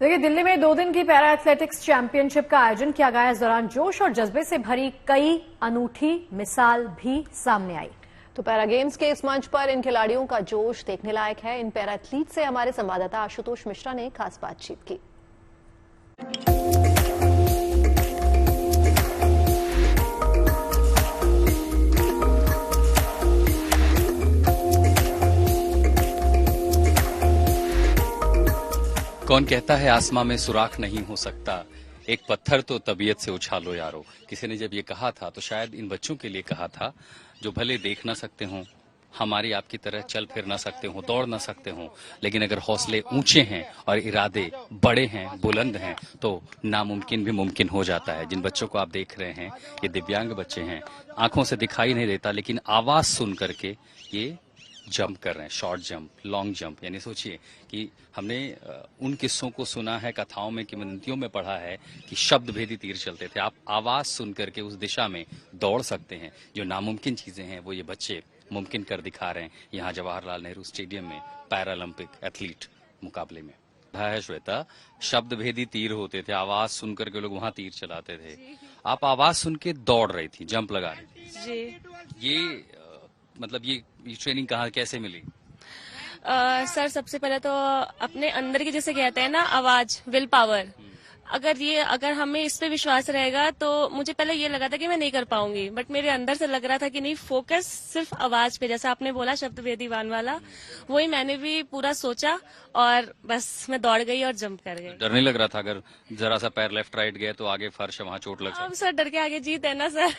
देखिए, दिल्ली में 2 दिन की पैरा एथलेटिक्स चैंपियनशिप का आयोजन किया गया। इस दौरान जोश और जज्बे से भरी कई अनूठी मिसाल भी सामने आई। तो पैरा गेम्स के इस मंच पर इन खिलाड़ियों का जोश देखने लायक है। इन पैरा एथलीट से हमारे संवाददाता आशुतोष मिश्रा ने खास बातचीत की। कौन कहता है आसमां में सुराख नहीं हो सकता, एक पत्थर तो तबीयत से उछालो यारो। किसी ने जब ये कहा था तो शायद इन बच्चों के लिए कहा था जो भले देख ना सकते हों, हमारी आपकी तरह चल फिर ना सकते हों, दौड़ ना सकते हों, लेकिन अगर हौसले ऊंचे हैं और इरादे बड़े हैं, बुलंद हैं, तो नामुमकिन भी मुमकिन हो जाता है। जिन बच्चों को आप देख रहे हैं ये दिव्यांग बच्चे हैं, आंखों से दिखाई नहीं देता लेकिन आवाज सुन करके ये जंप कर रहे हैं, शॉर्ट जंप, लॉन्ग जंप। यानी सोचिए कि हमने उन किस्सों को सुना है, कथाओं में, किंवदंतियों में पढ़ा है कि शब्द भेदी तीर चलते थे। आप आवाज सुन करके उस दिशा में दौड़ सकते हैं। जो नामुमकिन चीजें हैं वो ये बच्चे मुमकिन कर दिखा रहे हैं यहाँ जवाहरलाल नेहरू स्टेडियम में पैरालंपिक एथलीट मुकाबले में। है श्वेता, शब्द भेदी तीर होते थे, आवाज सुन करके लोग वहां तीर चलाते थे। आप आवाज सुन के दौड़ रही थी, जंप लगा रही थी। ये मतलब ये ट्रेनिंग कहाँ कैसे मिली? सर, सबसे पहले तो अपने अंदर की, जैसे कहते हैं ना, आवाज, विल पावर, अगर हमें इस पे विश्वास रहेगा तो मुझे पहले ये लगा था कि मैं नहीं कर पाऊंगी, बट मेरे अंदर से लग रहा था कि नहीं, फोकस सिर्फ आवाज पे, जैसा आपने बोला शब्द भेदी वान वाला, वही मैंने भी पूरा सोचा और बस मैं दौड़ गई और जंप कर गई। डर नहीं लग रहा था अगर जरा सा पैर लेफ्ट राइट गए तो आगे फर्श है, वहाँ चोट लग सकती? अब सर, डर के आगे जीत है ना सर।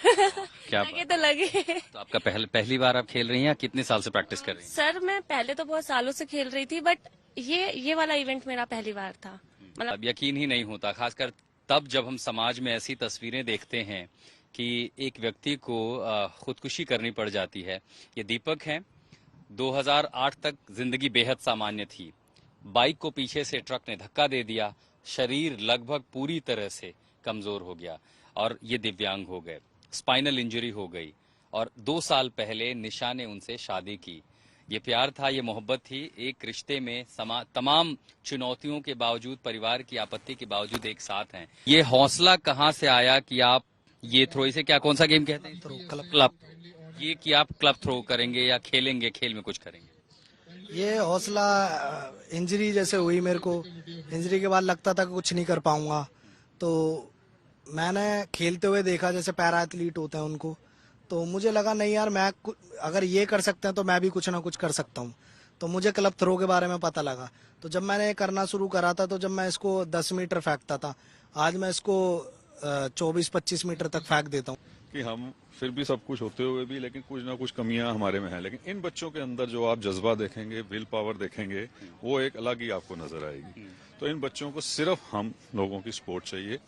क्या आगे तो लगे। तो आपका पहली बार आप खेल रही हैं या कितने साल से प्रैक्टिस कर रही हैं? सर, मैं पहले तो बहुत सालों से खेल रही थी, बट ये वाला इवेंट मेरा पहली बार था। अब यकीन ही नहीं होता, खासकर तब जब हम समाज में ऐसी तस्वीरें देखते हैं कि एक व्यक्ति को खुदकुशी करनी पड़ जाती है। ये दीपक हैं, 2008 तक जिंदगी बेहद सामान्य थी। बाइक को पीछे से ट्रक ने धक्का दे दिया, शरीर लगभग पूरी तरह से कमजोर हो गया और ये दिव्यांग हो गए, स्पाइनल इंजरी हो गई। और 2 साल पहले निशा ने उनसे शादी की। ये प्यार था, ये मोहब्बत थी। एक रिश्ते में तमाम चुनौतियों के बावजूद, परिवार की आपत्ति के बावजूद एक साथ हैं। ये हौसला कहाँ से आया कि आप ये थ्रो, इसे क्या, कौन सा गेम कहते हैं? क्लब। ये कि आप क्लब थ्रो करेंगे या खेलेंगे, खेल में कुछ करेंगे? ये हौसला, इंजरी जैसे हुई मेरे को, इंजरी के बाद लगता था कि कुछ नहीं कर पाऊंगा, तो मैंने खेलते हुए देखा जैसे पैरा एथलीट होते हैं उनको, तो मुझे लगा नहीं यार, मैं अगर ये कर सकते हैं तो मैं भी कुछ ना कुछ कर सकता हूँ। तो मुझे क्लब थ्रो के बारे में पता लगा, तो जब मैंने करना शुरू करा था, तो जब मैं इसको 10 मीटर फेंकता था, आज मैं इसको 24-25 मीटर तक फेंक देता हूँ। कि हम फिर भी सब कुछ होते हुए भी लेकिन कुछ ना कुछ कमियां हमारे में हैं, लेकिन इन बच्चों के अंदर जो आप जज्बा देखेंगे, विल पावर देखेंगे, वो एक अलग ही आपको नजर आएगी। तो इन बच्चों को सिर्फ हम लोगों की सपोर्ट चाहिए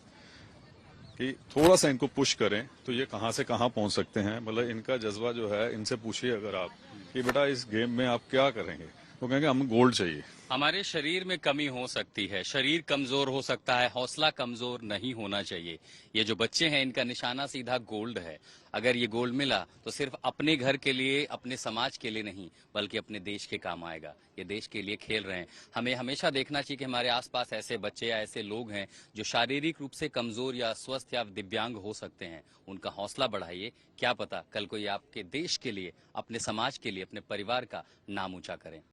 कि थोड़ा सा इनको पुश करें तो ये कहाँ से कहाँ पहुंच सकते हैं। मतलब इनका जज्बा जो है, इनसे पूछिए अगर आप कि बेटा इस गेम में आप क्या करेंगे, वो कहेंगे हमें गोल्ड चाहिए। हमारे शरीर में कमी हो सकती है, शरीर कमजोर हो सकता है, हौसला कमजोर नहीं होना चाहिए। ये जो बच्चे हैं इनका निशाना सीधा गोल्ड है। अगर ये गोल्ड मिला तो सिर्फ अपने घर के लिए, अपने समाज के लिए नहीं, बल्कि अपने देश के काम आएगा। ये देश के लिए खेल रहे हैं। हमें हमेशा देखना चाहिए कि हमारे आसपास ऐसे बच्चे या ऐसे लोग हैं जो शारीरिक रूप से कमजोर या स्वस्थ या दिव्यांग हो सकते हैं। उनका हौसला बढ़ाइए, क्या पता कल कोई आपके देश के लिए, अपने समाज के लिए, अपने परिवार का नाम ऊंचा करें।